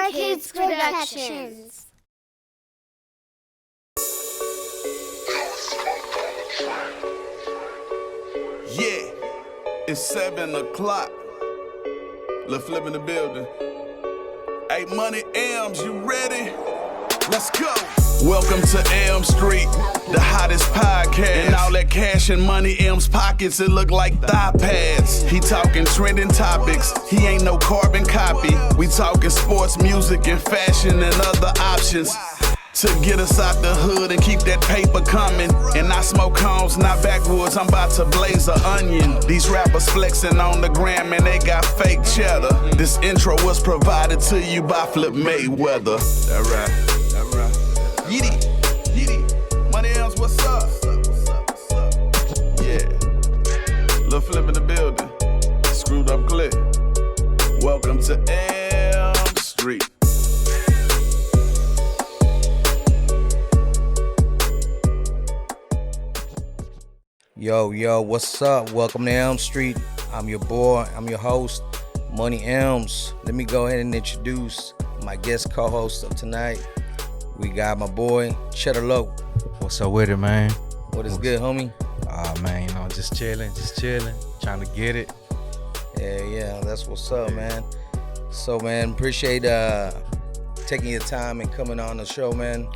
SourKidsProductions. Yeah, it's 7 o'clock. Lil' Flip in the building. Hey, Money Elms, you ready? Let's go. Welcome to Elm Street, the hottest podcast. And all that cash in Money Elms pockets, it look like thigh pads. He talking trending topics, he ain't no carbon copy. We talking sports, music, and fashion and other options to get us out the hood and keep that paper coming. And I smoke homes, not backwoods, I'm about to blaze an onion. These rappers flexing on the gram and they got fake cheddar. This intro was provided to you by Flip Mayweather. That right. Yeety, Money Elms, what's up? Yeah, Lil' Flip in the building, screwed up clip. Welcome to Elm Street. Yo, what's up? Welcome to Elm Street. I'm your boy, I'm your host, Money Elms. Let me go ahead and introduce my guest co-host of tonight. We got my boy, Cheddar Lowe. What's up with it, man? What is good, homie? Man, just chilling, trying to get it. Yeah, that's what's up, man. So, man, appreciate taking your time and coming on the show, man.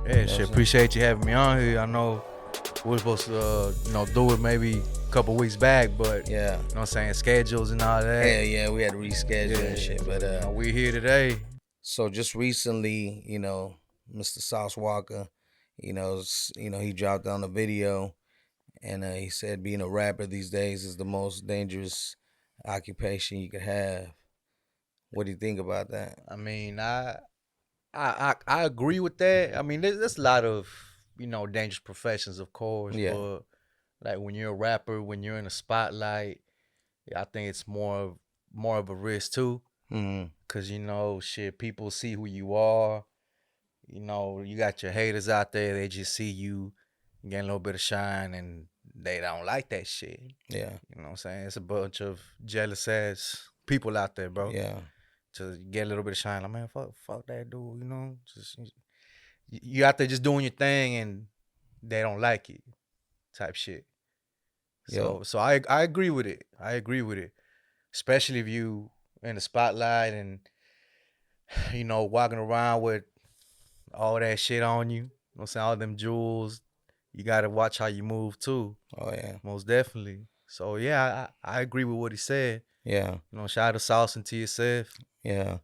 Yeah, appreciate you having me on here. I know we were supposed to, do it maybe a couple weeks back, but yeah, you know what I'm saying, schedules and all that. Yeah, we had to reschedule and shit, but we're here today. So just recently, Mr. Sauce Walker, he dropped on a video, and he said being a rapper these days is the most dangerous occupation you could have. What do you think about that? I mean, I agree with that. I mean, there's a lot of dangerous professions, of course. Yeah. But like when you're a rapper, when you're in the spotlight, I think it's more of a risk too. Mm-hmm. Cause people see who you are. You got your haters out there. They just see you getting a little bit of shine, and they don't like that shit. Yeah. You know what I'm saying? It's a bunch of jealous ass people out there, bro. Yeah. To get a little bit of shine, like, man, fuck that dude. Just you out there just doing your thing, and they don't like it, type shit. So I agree with it. Especially if you in the spotlight and walking around with all that shit on you. You know what I'm saying? All them jewels. You gotta watch how you move too. Oh yeah. Most definitely. So yeah, I agree with what he said. Yeah. Shout out to Sauce and TSF. Yeah.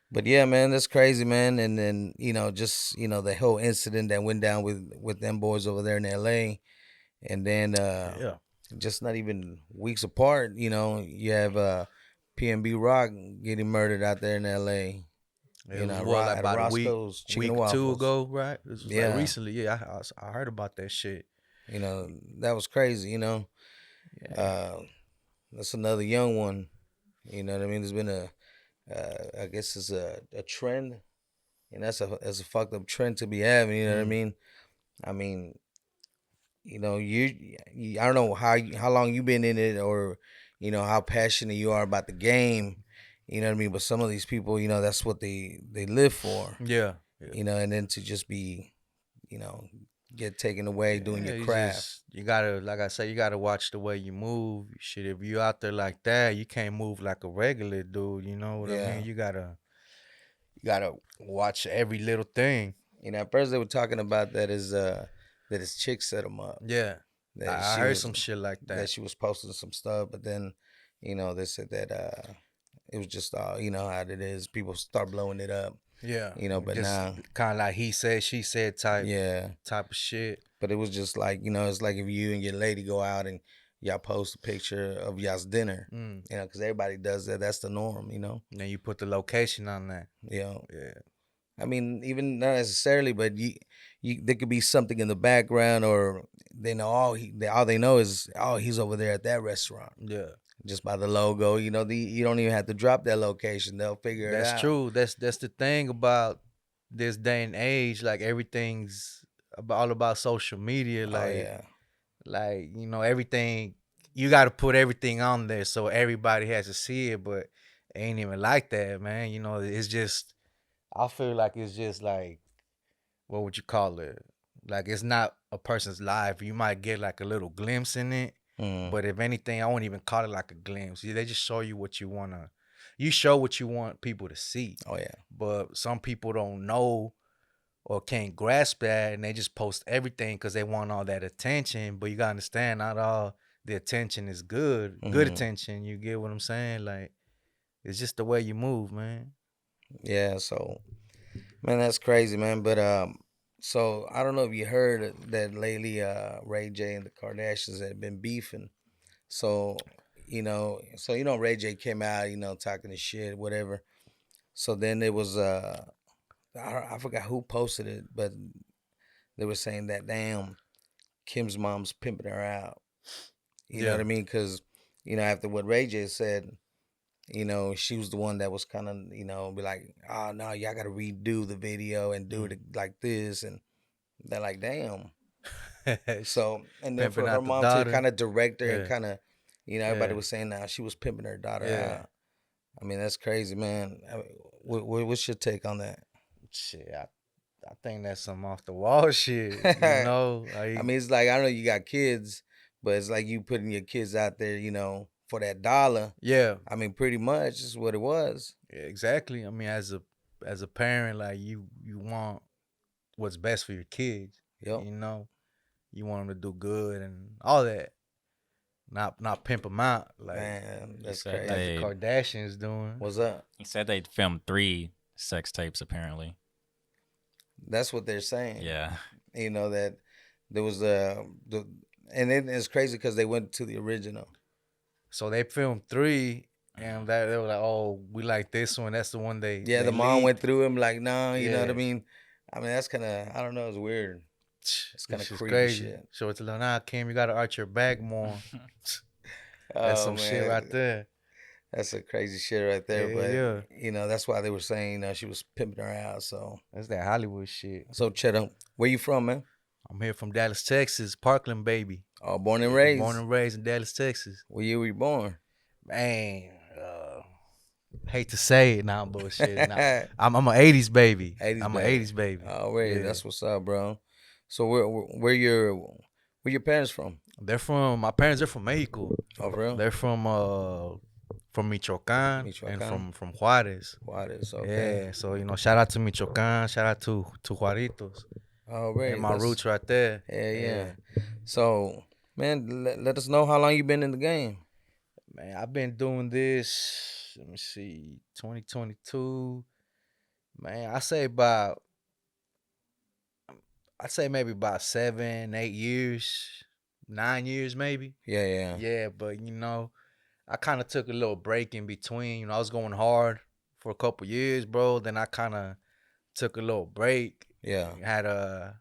But yeah, man, that's crazy, man. And then, just, the whole incident that went down with them boys over there in LA. And then just not even weeks apart, you have P&B Rock getting murdered out there in LA. It was like about a week or two ago, right? This was like recently. Yeah, I heard about that shit. That was crazy, Yeah. That's another young one. You know what I mean? There's been I guess it's a trend, and that's a fucked up trend to be having. You know what I mean? I mean, you I don't know how long you been in it, or how passionate you are about the game. You know what I mean? But some of these people, that's what they live for. Yeah. And then to just be, get taken away doing your craft. You gotta, like I say, you gotta watch the way you move. Shit, if you out there like that, you can't move like a regular dude. You know what I mean? You gotta watch every little thing. At first they were talking about that his chick set him up. Yeah, I heard some shit like that. That she was posting some stuff, but then, they said that it was just how it is. People start blowing it up. Yeah. But now kind of like he said, she said type of shit. But it was just like, it's like if you and your lady go out and y'all post a picture of y'all's dinner, because everybody does that. That's the norm, And then you put the location on that. Yeah. I mean, even not necessarily, but there could be something in the background, or they know all they know is, he's over there at that restaurant. Yeah. Just by the logo, you don't even have to drop that location. They'll figure it out. That's true. That's the thing about this day and age. Like, everything's all about social media. Like, everything, you got to put everything on there so everybody has to see it. But ain't even like that, man. You know, it's just I feel like it's just like what would you call it? Like it's not a person's life. You might get like a little glimpse in it, but if anything, I won't even call it like a glimpse. They just show you what you wanna. You show what you want people to see. Oh yeah. But some people don't know or can't grasp that, and they just post everything because they want all that attention. But you gotta understand, not all the attention is good. Good attention, you get what I'm saying? Like it's just the way you move, man. Yeah. So, man, that's crazy, man. But so I don't know if you heard that lately, Ray J and the Kardashians had been beefing. So Ray J came out, talking his shit, whatever. So then there was I forgot who posted it, but they were saying that damn, Kim's mom's pimping her out. You know what I mean? Because after what Ray J said, she was the one that was kind of be like, oh no, y'all got to redo the video and do it like this, and they're like, damn. So and then Pimping for her out the mom daughter. to kind of direct her and Yeah. kind of, everybody was saying now she was pimping her daughter Yeah. out. I mean, that's crazy, man. What's your take on that? Shit, I think that's some off the wall shit. You know, I mean, it's like, I know you got kids, but it's like you putting your kids out there, for that dollar. yeah, I mean, pretty much is what it was. exactly. I mean, as a parent, like you want what's best for your kids. Yep. You know, you want them to do good and all that. Not pimp them out like Man, that's said crazy. the Kardashians doing. What's up? He said they filmed 3 sex tapes apparently. That's what they're saying. Yeah. That there was and it's crazy because they went to the original. So they filmed 3, and they were like, "Oh, we like this one. That's the one they." Yeah, they the mom leaked." went through him like, no, you know what I Yeah. mean? I mean, that's kind of, I don't know, it's weird. It's kind of This is creepy crazy. shit. So it's like, nah, Kim, you gotta arch your back more. Oh, That's some shit man. right there. That's a crazy shit right there. Yeah, But, yeah. that's why they were saying, she was pimping her out. So, That's that Hollywood shit. Cheddar, where you from, man? I'm here from Dallas, Texas, Parkland, baby. Oh, born and raised? Born and raised in Dallas, Texas. What year were you born? Man, hate to say it now, bullshit. Nah, I'm an 80s baby. 80s I'm baby. an 80s baby. Oh, really? Yeah. That's what's up, bro. So where your parents from? My parents are from Mexico. Oh, for real? They're from Michoacan, Michoacan. and from Juarez. Juarez, okay. Yeah, so shout out to Michoacan, shout out to Juaritos. Oh, really? And my roots right there. Yeah. So, man, let us know how long you been in the game. Man, I've been doing this, let me see, 2022. Man, I'd say maybe about 7, 8 years, 9 years maybe. Yeah. Yeah, but I kind of took a little break in between. I was going hard for a couple years, bro. Then I kind of took a little break. Yeah. Had to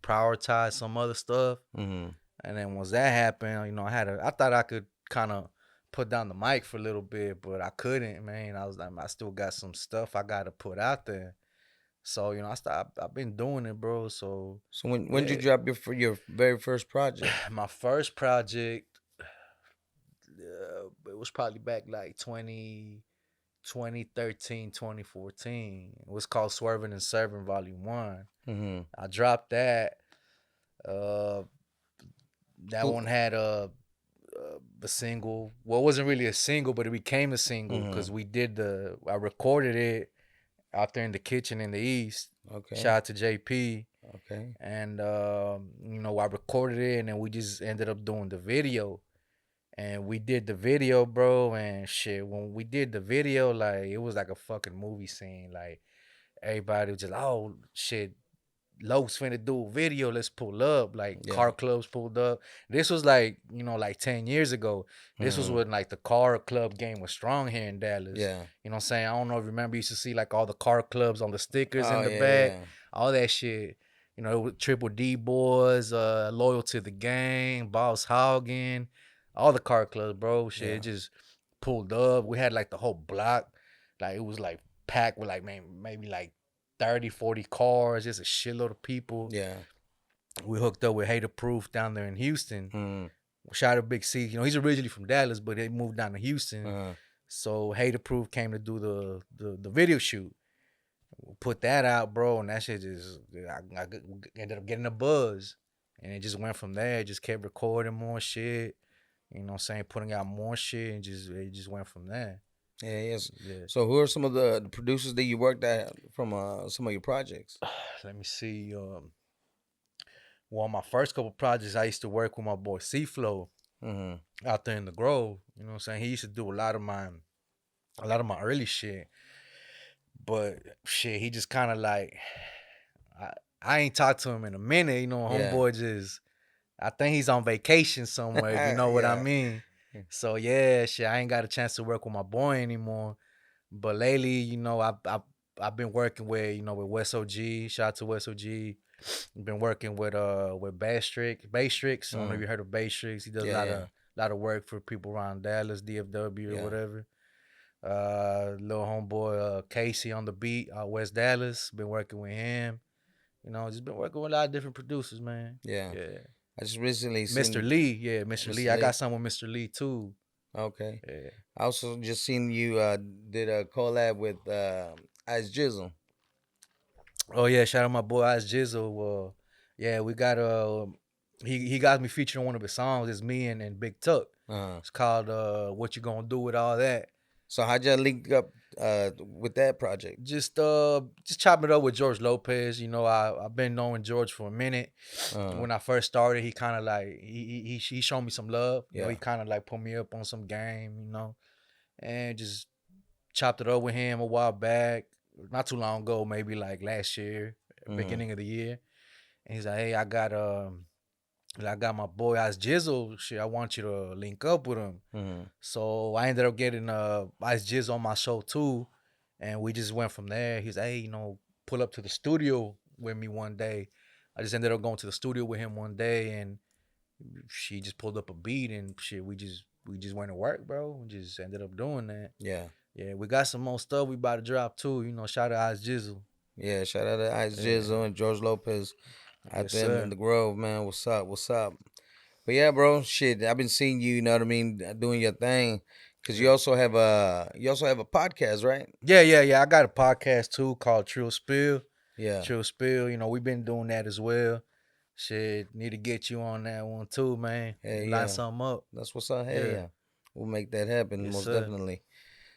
prioritize some other stuff. Mm-hmm. And then once that happened, I thought I could kind of put down the mic for a little bit, but I couldn't, man. I was like, I still got some stuff I got to put out there. So, I've been doing it, bro. So when did you drop your very first project? My first project, it was probably back like 2013, 2014. It was called Swerving and Serving Volume 1. Mm-hmm. I dropped that. That one had a single. Well, it wasn't really a single, but it became a single because I recorded it out there in the kitchen in the East. Okay. Shout out to JP. Okay. And, I recorded it, and then we just ended up doing the video. And we did the video, bro, and shit. When we did the video, like, it was like a fucking movie scene. Like, everybody was just, oh, shit, Lowe's finna do a video, let's pull up. Like, car clubs pulled up. This was like, like 10 years ago. This was when, like, the car club game was strong here in Dallas. Yeah. You know what I'm saying? I don't know if you remember, you used to see, like, all the car clubs on the stickers in the back. Yeah. All that shit. It was Triple D Boys, Loyal to the Gang, Boss Hoggin, all the car clubs, bro. Shit, it just pulled up. We had, like, the whole block. Like, it was, like, packed with, like, maybe, like, 30, 40 cars, just a shitload of people. Yeah. We hooked up with Hater Proof down there in Houston. Mm-hmm. Shout out to Big C. He's originally from Dallas, but he moved down to Houston. So Hater Proof came to do the video shoot. Put that out, bro, and that shit just I ended up getting a buzz, and it just went from there. Just kept recording more shit, you know what I'm saying, putting out more shit, and it just went from there. Yeah, yes. Yeah. So who are some of the producers that you worked at from some of your projects? Let me see. Well, my first couple projects, I used to work with my boy C-Flow out there in the Grove. You know what I'm saying? He used to do a lot of my early shit. But shit, he just kind of like, I ain't talked to him in a minute. You know, homeboy just, I think he's on vacation somewhere, if you know what I mean. So yeah, shit, I ain't got a chance to work with my boy anymore. But lately, you know, I've been working with, you know, with West OG. Shout out to West OG. Been working with Bastrix. I don't know if you heard of Bastrix. He does a lot of work for people around Dallas, DFW or whatever. Little homeboy Casey on the beat out West Dallas. Been working with him. You know, just been working with a lot of different producers, man. Yeah. I just recently seen Mr. Lee. Mr. Lee. I got some with Mr. Lee too. Okay. Yeah. I also just seen you did a collab with Ice Jizzle. Oh yeah, shout out my boy Ice Jizzle. Yeah, we got he got me featured on one of his songs. It's me and Big Tuck. It's called What You Gonna Do With All That. So how'd y'all link up with that project? Just chopping it up with George Lopez. You know, I've been knowing George for a minute. When I first started, he kind of like he showed me some love. You know, he kind of like put me up on some game. You know, and just chopped it up with him a while back, not too long ago, maybe like last year, beginning of the year. And he's like, hey, I got my boy Ice Jizzle. Shit, I want you to link up with him. So I ended up getting Ice Jizzle on my show too, and we just went from there. He's like, hey, you know, pull up to the studio with me one day. I just ended up going to the studio with him one day, and she just pulled up a beat, and shit, we just went to work, bro. We just ended up doing that. Yeah, we got some more stuff we about to drop too. You know, shout out Ice Jizzle. Yeah, shout out to Ice Jizzle and George Lopez. Out there in the Grove, man. What's up? But yeah, bro, shit, I've been seeing you, you know what I mean, doing your thing. Cause you also have a podcast, right? Yeah. I got a podcast too called Trill Spill. Yeah. Trill Spill. You know, we've been doing that as well. Shit, need to get you on that one too, man. Line something up. That's what's up. Yeah. We'll make that happen, most definitely.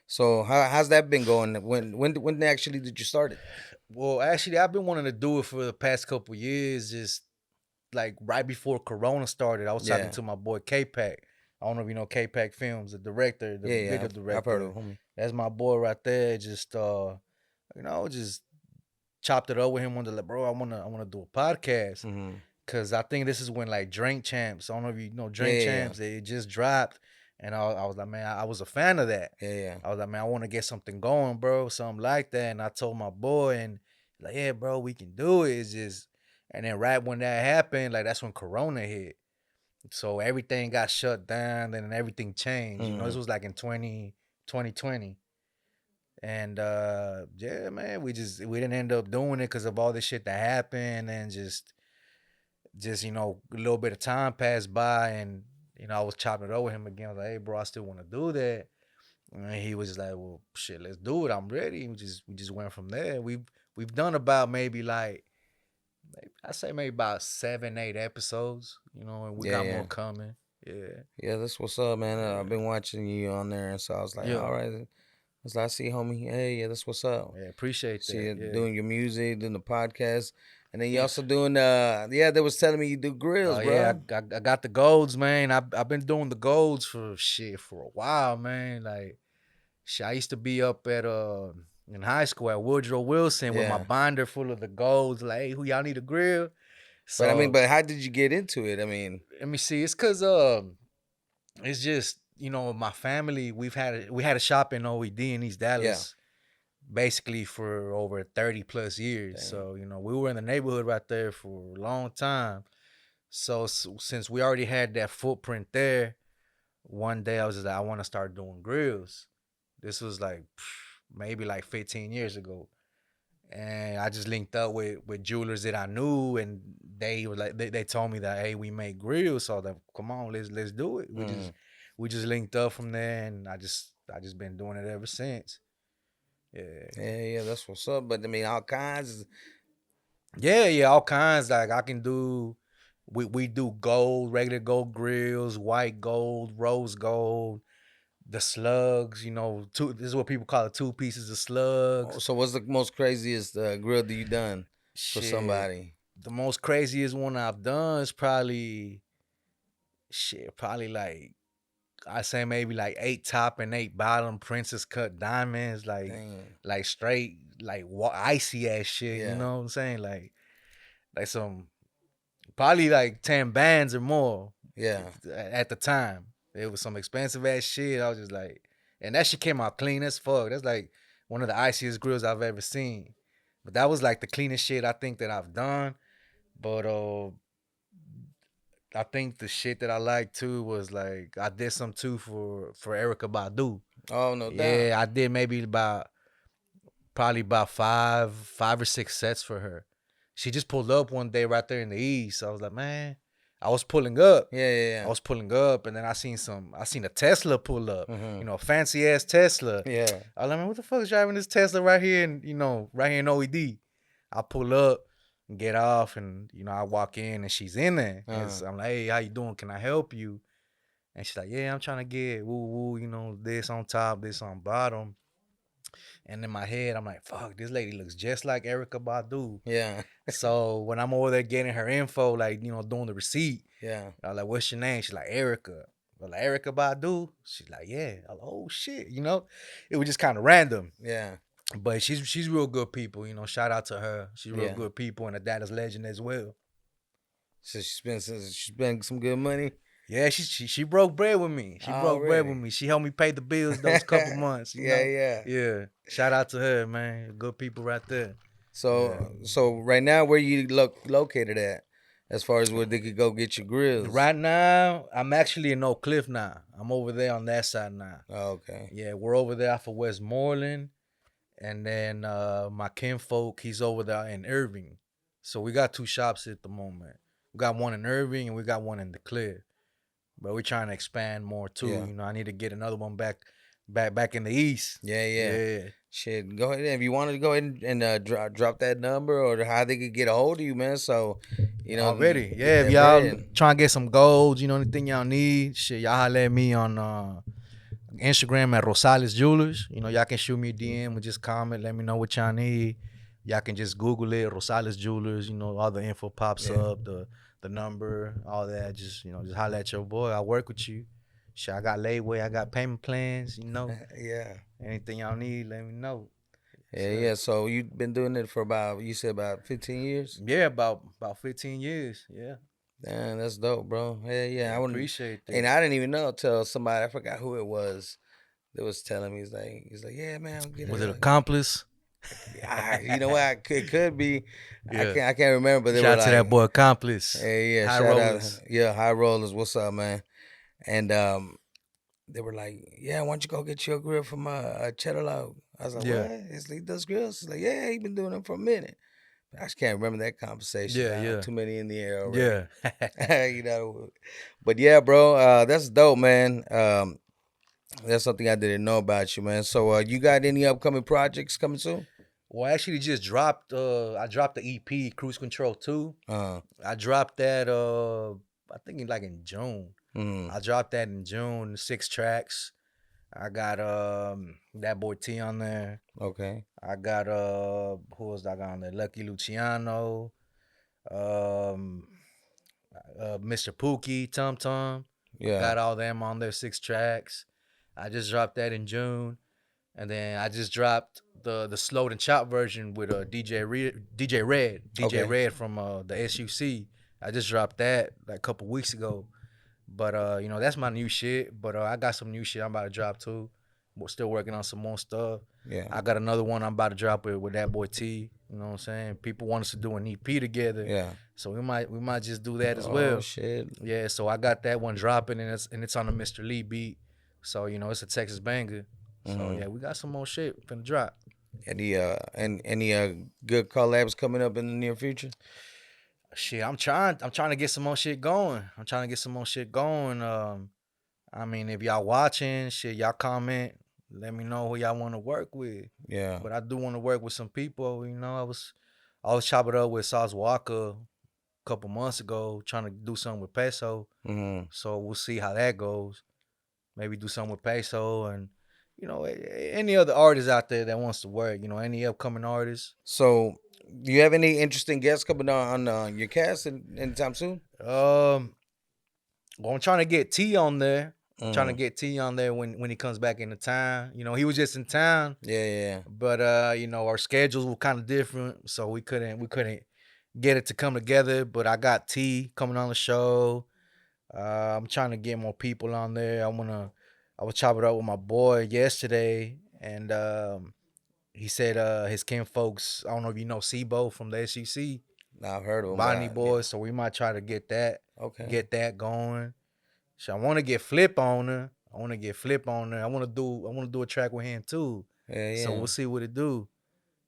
So how's that been going? When actually did you start it? Well, actually, I've been wanting to do it for the past couple years. Just like right before Corona started, I was talking to my boy K-Pac. I don't know if you know K-Pac Films, the director, the bigger director. I've heard of him. That's my boy right there. Just you know, just chopped it up with him. One day, like, bro, I wanna do a podcast. Cause I think this is when like Drink Champs. I don't know if you know Drink Champs. It just dropped. And I was like, man, I was a fan of that. I was like, man, I want to get something going, bro, something like that. And I told my boy, and he's like, yeah, bro, we can do it. It's just, and then right when that happened, like that's when Corona hit. So everything got shut down, and then everything changed. You know, this was like in 2020. And yeah, man, we didn't end up doing it because of all this shit that happened, and just you know, a little bit of time passed by, and you know, I was chopping it up with him again. I was like, hey, bro, I still want to do that. And he was just like, well, shit, let's do it. I'm ready. We just went from there. We've done about maybe about 7-8 episodes, you know, and we got more coming. Yeah, that's what's up, man. I've been watching you on there, and so I was like, all right. I see, homie. Hey, that's what's up. Yeah, appreciate that. See you doing your music, doing the podcast. And then you also doing they was telling me you do grills, bro. Yeah, I got the golds, man. I've been doing the golds for a while, man. Like shit, I used to be up at in high school at Woodrow Wilson with my binder full of the golds. Like, hey, who y'all need a grill? So but how did you get into it? I mean, let me see. It's cause it's just, you know, my family, we had a shop in OED in East Dallas. Basically for over 30 plus years. Dang. So, you know, we were in the neighborhood right there for a long time. So since we already had that footprint there, one day I was just like, I want to start doing grills. This was like maybe like 15 years ago. And I just linked up with jewelers that I knew, and they were like, they told me that, hey, we make grills. So I was like, come on, let's do it. we just linked up from there, and I just been doing it ever since. Yeah, that's what's up. But I mean, all kinds. Yeah, all kinds. Like I can do, we do gold, regular gold grills, white gold, rose gold, the slugs. You know, this is what people call it, 2 pieces of slugs. So what's the most craziest grill that you done for Shit, somebody? the most craziest one I've done is probably like, I say maybe like 8 top and 8 bottom princess cut diamonds, like Dang. straight, like icy ass shit. Yeah. You know what I'm saying? Like some probably like 10 bands or more. Yeah. At the time, it was some expensive ass shit. I was just like, and that shit came out clean as fuck. That's like one of the iciest grills I've ever seen. But that was like the cleanest shit I think that I've done. But I think the shit that I like too was like I did some too for Erykah Badu. Oh, no doubt. Yeah, I did maybe probably about five or 6 sets for her. She just pulled up one day right there in the East. I was like, man, I was pulling up. Yeah. I was pulling up, and then I seen a Tesla pull up. Mhm. You know, a fancy ass Tesla. Yeah. I was like, man, what the fuck is driving this Tesla right here in OED? I pull up and get off, and I walk in, and she's in there. And so I'm like, hey, how you doing? Can I help you? And she's like, yeah, I'm trying to get this on top, this on bottom. And in my head, I'm like, fuck, this lady looks just like Erykah Badu. Yeah. So when I'm over there getting her info, like, doing the receipt, Yeah. I was like, what's your name? She's like, Erykah. I'm like, Erykah Badu? She's like, yeah. I'm like, oh, shit, It was just kind of random. Yeah. But she's real good people, shout out to her. She's real good people and a Dallas legend as well. So she spent some good money? Yeah, she broke bread with me. She broke bread with me. She helped me pay the bills those couple months. Yeah. Shout out to her, man. Good people right there. So right now, where you located at, as far as where they could go get your grills? Right now, I'm actually in Oak Cliff now. I'm over there on that side now. Oh, okay. Yeah, we're over there off of Westmoreland, and then my kinfolk, he's over there in Irving. So we got 2 shops at the moment. We got one in Irving and we got one in the Cliff. But we're trying to expand more too. Yeah. I need to get another one back in the East. Yeah. Shit, go ahead. If you wanted to go ahead and drop that number or how they could get a hold of you, man. So, already. Yeah, if y'all trying to get some gold, anything y'all need, shit, y'all holler at me on Instagram at Rosales Jewelers. Y'all can shoot me a DM or just comment, let me know what y'all need. Y'all can just Google it, Rosales Jewelers, all the info pops up, the number, all that. Just holler at your boy. I work with you. Shit, I got layaway, I got payment plans, Yeah. Anything y'all need, let me know. Yeah. So you've been doing it for about 15 years? Yeah, about 15 years. Yeah. Damn, that's dope, bro. Yeah. I appreciate that. And I didn't even know till somebody, I forgot who it was, that was telling me. He's like, yeah, man. Was it Accomplice? You know what? It could be. Yeah. I can't remember. But shout out to that boy Accomplice. Yeah. High shout Rollers. out. Yeah, High Rollers. What's up, man? And they were like, yeah, why don't you go get your grill from Cheddar Lowe? I was like, what? He does grills? He's like, yeah, he been doing them for a minute. I just can't remember that conversation. Yeah. Too many in the air already. Yeah. But yeah, bro, that's dope, man. That's something I didn't know about you, man. So you got any upcoming projects coming soon? Well, I actually just dropped I dropped the EP Cruise Control 2. I dropped that I think in June. I dropped that in June, 6 tracks. I got that boy T on there. Okay. I got who else I got on there? Lucky Luciano, Mr. Pookie, Tum Tum. Yeah. Got all them on there, 6 tracks. I just dropped that in June. And then I just dropped the slowed and chopped version with DJ Red from the SUC. I just dropped that like a couple weeks ago. But that's my new shit. But I got some new shit I'm about to drop too. We're still working on some more stuff. Yeah. I got another one I'm about to drop with that boy T. You know what I'm saying? People want us to do an EP together. Yeah. So we might just do that as well. Oh shit. Yeah. So I got that one dropping and it's on the Mr. Lee beat. So it's a Texas banger. So yeah, we got some more shit finna drop. Any good collabs coming up in the near future? Shit, I'm trying to get some more shit going. I mean, if y'all watching, shit, y'all comment. Let me know who y'all want to work with. Yeah. But I do want to work with some people. You know, I was chopping it up with Sauce Walker a couple months ago, trying to do something with Peso. Mm-hmm. So we'll see how that goes. Maybe do something with Peso and, you know, any other artists out there that wants to work. You know, any upcoming artists. So, do you have any interesting guests coming on your cast anytime soon? Well, I'm trying to get T on there. Trying to Mm. get T on there when he comes back into town. You know, he was just in town. Yeah. But you know, our schedules were kind of different, so we couldn't get it to come together. But I got T coming on the show. I'm trying to get more people on there. I was chopping it up with my boy yesterday, and he said his kin folks. I don't know if you know Sibo from the SUC, I've heard of them. Bonnie Boys. So we might try to get that going. So I want to get Flip on her. I want to do a track with him too. Yeah. So we'll see what it do.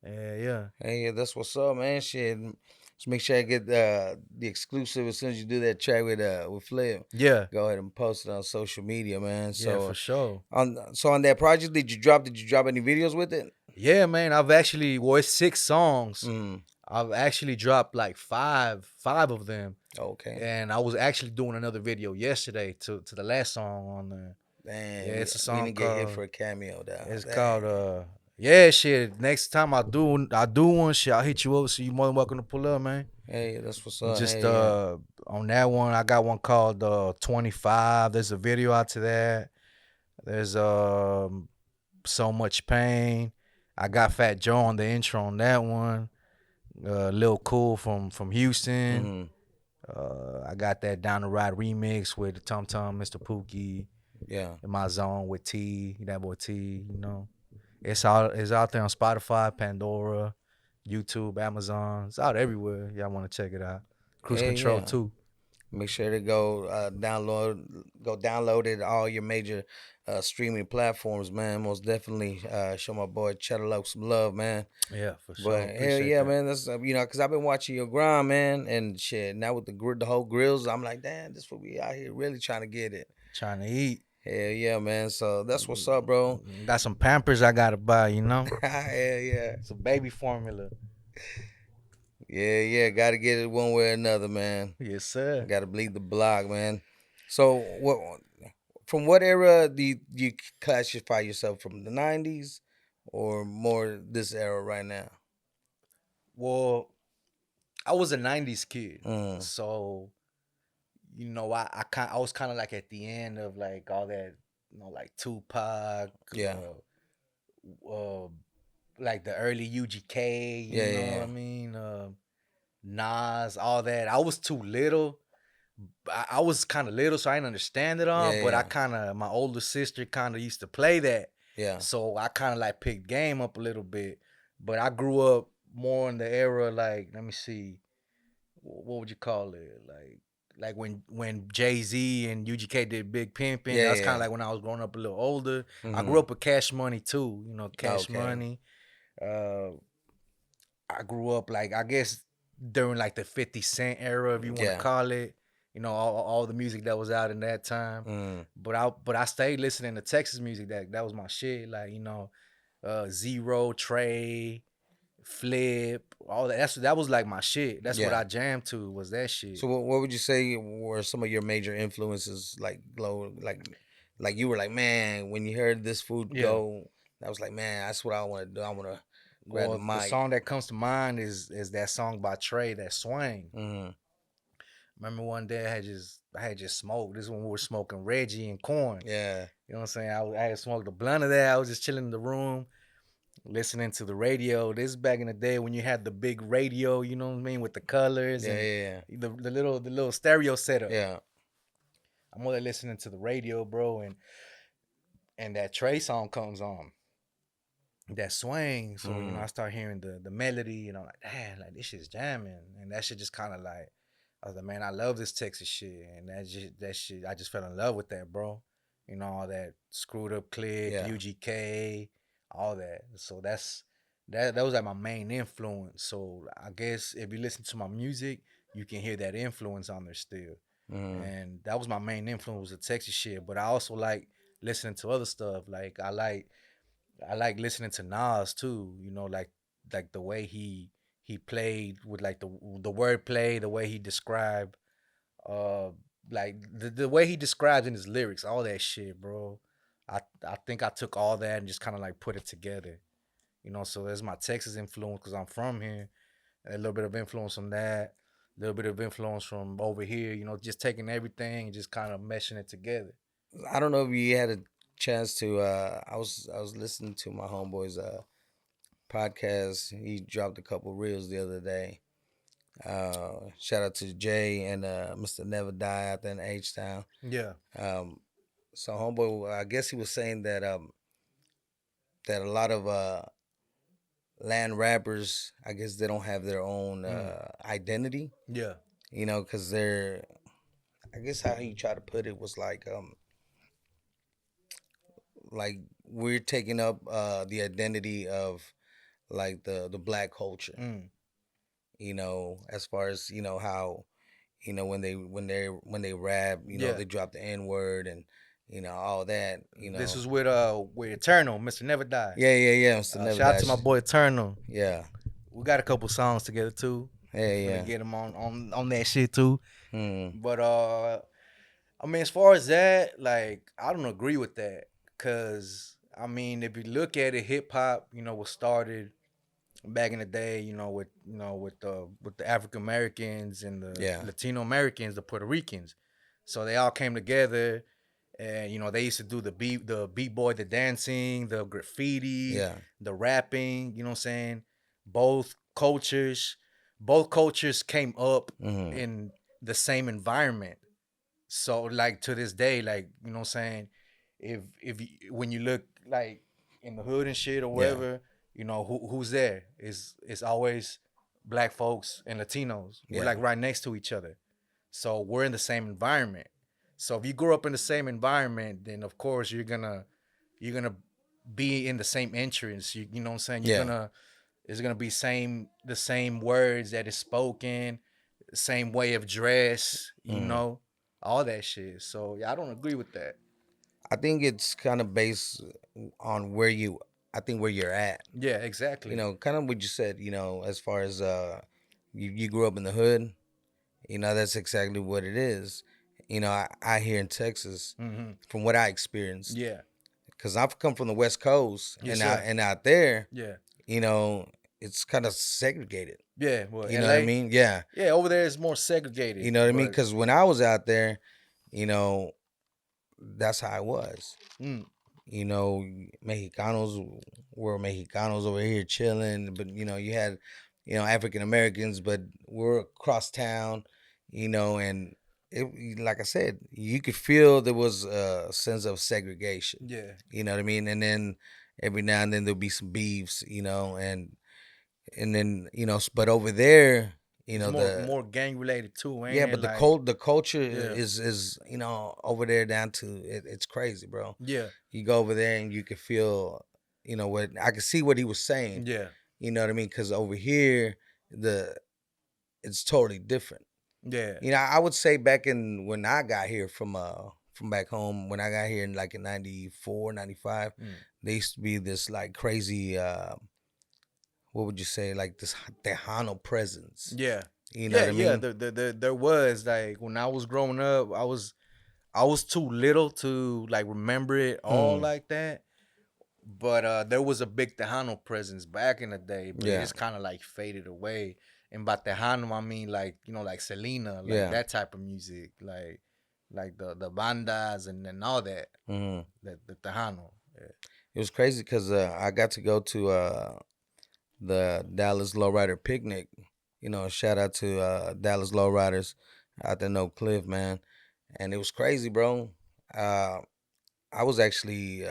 Yeah. Hey, that's what's up, man. Shit. Just make sure I get the exclusive as soon as you do that track with Flip. Yeah. Go ahead and post it on social media, man. So yeah, for sure. On that project, did you drop any videos with it? Yeah, man. It's 6 songs. Mm. I've actually dropped like five of them. Okay. And I was actually doing another video yesterday to the last song on there. Damn. Yeah, it's a song we didn't called, get hit for a cameo, though. It's called yeah, shit. Next time I do one, shit, I'll hit you up. So you're more than welcome to pull up, man. Hey, that's what's up. Just on that one, I got one called 25. There's a video out to that. There's So Much Pain. I got Fat Joe on the intro on that one. Lil Cool from Houston. Mm-hmm. I got that Down the Ride remix with the Tum Tum, Mr. Pookie. Yeah. In my zone with T, that boy T, you know. It's out there on Spotify, Pandora, YouTube, Amazon. It's out everywhere. Y'all want to check it out. Cruise Control too. Make sure to go download it all your major streaming platforms, man. Most definitely show my boy Cheddar Lowe some love, man. Yeah, for sure. But hell yeah, man. That's because I've been watching your grind, man, and shit. Now with the whole grills, I'm like, damn, this what we out here really trying to get it. Trying to eat. Hell yeah, man. So that's what's up, bro. Got some Pampers I gotta buy, you know. Hell yeah. Some baby formula. Yeah. Got to get it one way or another, man. Yes, sir. Got to bleed the block, man. So from what era do you classify yourself, from the 90s or more this era right now? Well, I was a 90s kid. So, you know, I was kind of like at the end of like all that, you know, like Tupac. Yeah. Like the early UGK, you know what I mean? Nas, all that. I was too little. I was kind of little, so I didn't understand it all. But my older sister kind of used to play that. Yeah. So I kind of like picked game up a little bit. But I grew up more in the era, like, let me see, what would you call it? Like when Jay-Z and UGK did Big Pimpin'. Yeah, that's kind of like when I was growing up a little older. Mm-hmm. I grew up with Cash Money too, you know, Cash Money. I grew up, like, I guess during like the 50 Cent era, if you want to call it. You know, all the music that was out in that time. But I stayed listening to Texas music. That was my shit. Like, you know, Zero, Trey, Flip, all that. That was like my shit. That's what I jammed to, was that shit. So what would you say were some of your major influences? Like you were like, man, when you heard this food go, I was like, man, that's what I want to do. I want to grab the mic. The song that comes to mind is that song by Trey, that Swing. Mm-hmm. Remember one day I had just smoked. This is when we were smoking Reggie and Corn. Yeah. You know what I'm saying? I had smoked a blunt of that. I was just chilling in the room, listening to the radio. This is back in the day when you had the big radio, you know what I mean, with the colors and the little stereo setup. Yeah. I'm only listening to the radio, bro, and that Trey song comes on. That Swing. So, you know, I start hearing the melody, and I'm like, damn, like, this shit's jamming. And that shit just kind of like, I was like, man, I love this Texas shit. And that shit, I just fell in love with that, bro. You know, all that Screwed Up Click, UGK, all that. So that was like my main influence. So I guess if you listen to my music, you can hear that influence on there still. and that was my main influence, was the Texas shit. But I also like listening to other stuff. Like I like listening to Nas too. You know, like the way he played with like the wordplay, the way he described, uh, like the way he describes in his lyrics, all that shit, bro. I think I took all that and just kind of like put it together. You know, so there's my Texas influence because I'm from here. A little bit of influence from that, a little bit of influence from over here. You know, just taking everything and just kind of meshing it together. I don't know if you had a chance to. I was listening to my homeboy's podcast. He dropped a couple reels the other day. Shout out to Jay and Mr. Never Die out there in H-Town. Yeah. So homeboy, I guess he was saying that that a lot of land rappers, I guess they don't have their own identity. Yeah. You know, because they're, I guess how he tried to put it was like we're taking up the identity of like the black culture. You know, as far as, you know, how, you know, when they rap, you know, they drop the N-word and, you know, all that, you know. This was with Eternal, Mr. Never Die. Yeah, Mr. Never Die. Shout out to my boy Eternal. Yeah. We got a couple songs together too. Yeah. Get him on that shit too. Mm. But I mean, as far as that, like, I don't agree with that. Cause I mean, if you look at it, hip hop, you know, was started back in the day, you know, with the African Americans and the Latino Americans, the Puerto Ricans. So they all came together, and you know, they used to do the beat boy, the dancing, the graffiti, the rapping. You know what I'm saying? Both cultures came up in the same environment. So like to this day, like, you know what I'm saying, if when you look like in the hood and shit or whatever, you know, who's there? It's always black folks and Latinos. We're like right next to each other. So we're in the same environment. So if you grew up in the same environment, then of course you're gonna be in the same entrance. You know what I'm saying? It's gonna be the same words that is spoken, same way of dress, you know, all that shit. So yeah, I don't agree with that. I think it's kind of based on where you're at. Yeah, exactly. You know, kind of what you said, you know, as far as you grew up in the hood, you know, that's exactly what it is. You know, I here in Texas, from what I experienced. Yeah. Because I've come from the West Coast, and out there, you know, it's kind of segregated. Yeah, well, you LA, know what I mean? Yeah. Yeah, over there it's more segregated. You know what I mean? Because when I was out there, you know, that's how it was. You know, Mexicanos were Mexicanos over here chilling, but you know, you had, you know, African Americans, but we're across town, you know, and it, like I said, you could feel there was a sense of segregation. Yeah. You know what I mean? And then every now and then there'll be some beefs, you know, and then, you know, but over there, you know, it's more gang related too, ain't it? But the culture is, you know, over there down to it's crazy, bro. Yeah. You go over there and you can feel, you know, what I can see what he was saying. Yeah. You know what I mean? Because over here, it's totally different. Yeah. You know, I would say back in when I got here from back home, when I got here in like in 94, 95, there used to be this like crazy, what would you say, like this Tejano presence. Yeah. You know what I mean? Yeah, there was, like, when I was growing up, I was too little to like remember it all like that. But there was a big Tejano presence back in the day, but it's kind of like faded away. And by Tejano, I mean like, you know, like Selena, like that type of music, like the bandas and all that. The Tejano. Yeah. It was crazy because I got to go to the Dallas Lowrider Picnic. You know, shout out to Dallas Lowriders out there in Oak Cliff, man. And it was crazy, bro. I was actually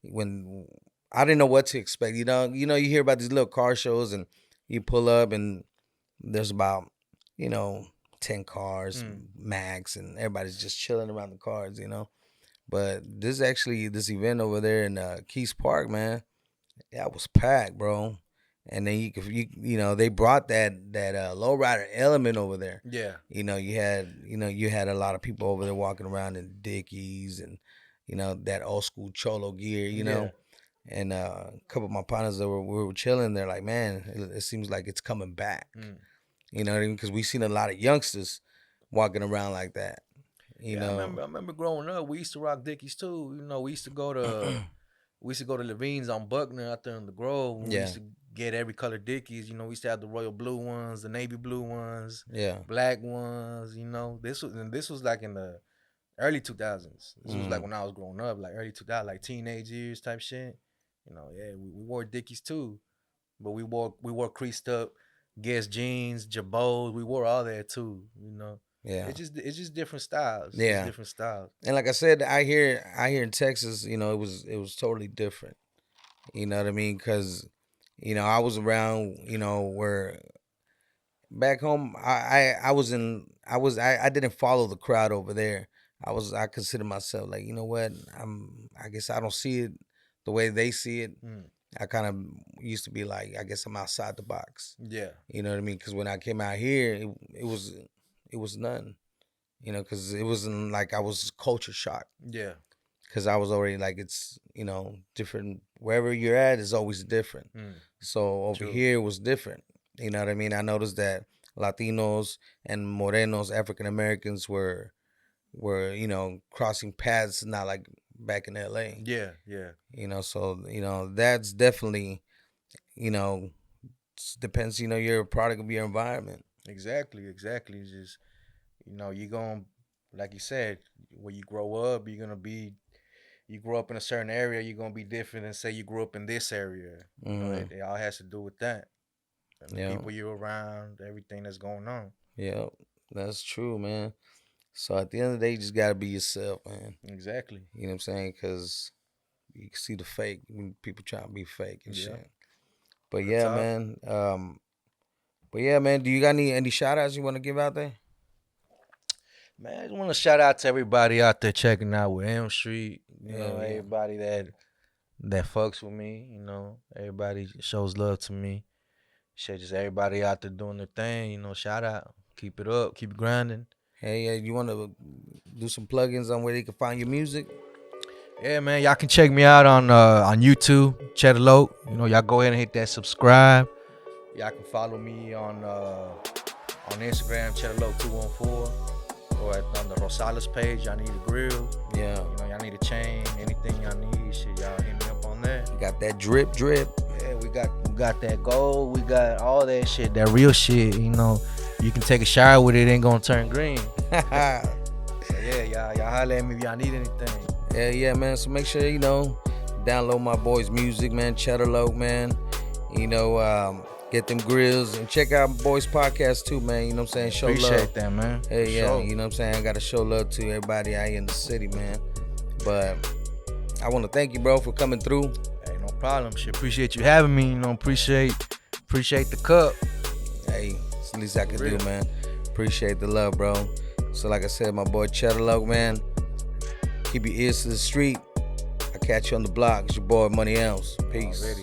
when I didn't know what to expect. You know, you hear about these little car shows and you pull up and there's about, you know, 10 cars max, and everybody's just chilling around the cars, you know. But this event over there in Keys Park, man, yeah, it was packed, bro. And then you know, they brought that lowrider element over there. Yeah. You know, you had a lot of people over there walking around in Dickies and, you know, that old school cholo gear, you know. And a couple of my partners that we were chilling, they're like, man, it seems like it's coming back. You know what I mean? Because we've seen a lot of youngsters walking around like that. You know, I remember growing up, we used to rock Dickies too. You know, we used to go to Levine's on Buckner out there in the Grove. We used to get every color Dickies. You know, we used to have the royal blue ones, the navy blue ones, black ones. You know, this was like in the early 2000s. This was like when I was growing up, like early 2000s, like teenage years type shit. You know, we wore Dickies too, but we wore creased up Guess jeans, Jabos. We wore all that too. You know. Yeah, it's just different styles. Yeah, it's different styles. And like I said, I hear in Texas, you know, it was totally different. You know what I mean? Because, you know, I was around, you know, where back home, I didn't follow the crowd over there. I consider myself like, you know what, I guess I don't see it the way they see it. I kind of used to be like, I guess I'm outside the box. Yeah, you know what I mean? Because when I came out here, it was nothing, you know, because it wasn't like I was culture shocked. Yeah. Because I was already like, it's, you know, different. Wherever you're at is always different. So over here it was different. You know what I mean? I noticed that Latinos and Morenos, African Americans were, you know, crossing paths, not like back in LA. Yeah, yeah. You know, so, you know, that's definitely, you know, depends, you know, you're a product of your environment. Exactly. It's just, you know, you're going, like you said, when you grow up, you grow up in a certain area, you're going to be different than say you grew up in this area. You know, it all has to do with that. And the people you're around, everything that's going on. Yeah, that's true, man. So at the end of the day, you just got to be yourself, man. Exactly. You know what I'm saying? Because you can see the fake when people trying to be fake and shit. But yeah, man. But yeah, man, do you got any shout outs you want to give out there? Man, I just want to shout out to everybody out there checking out with Elm Street. You know, everybody that fucks with me, you know, everybody shows love to me. Shit, just everybody out there doing their thing, you know, shout out. Keep it up, keep it grinding. Hey, you want to do some plugins on where they can find your music? Yeah, man, y'all can check me out on YouTube, Chedda Loc. You know, y'all go ahead and hit that subscribe. Y'all can follow me on Instagram, Cheddar Lowe 214, or on the Rosales page. Y'all need a grill. Yeah. You know, y'all need a chain, anything y'all need. Shit, y'all hit me up on that. You got that drip. Yeah, we got that gold. We got all that shit, that real shit. You know, you can take a shower with it, ain't gonna turn green. So yeah, y'all holler at me if y'all need anything. Yeah, man. So make sure, you know, download my boy's music, man. Cheddar Loc, man. You know, get them grills and check out my boys' podcast too, man. You know what I'm saying? Show love. Appreciate that, man. Hey, yeah, you know what I'm saying? I got to show love to everybody out here in the city, man. But I want to thank you, bro, for coming through. Hey, no problem. Shit, appreciate you having me. You know, appreciate the cup. Hey, it's the least I can do, man. Appreciate the love, bro. So like I said, my boy Cheddar Loc, man. Keep your ears to the street. I'll catch you on the block. It's your boy Money Elms. Peace.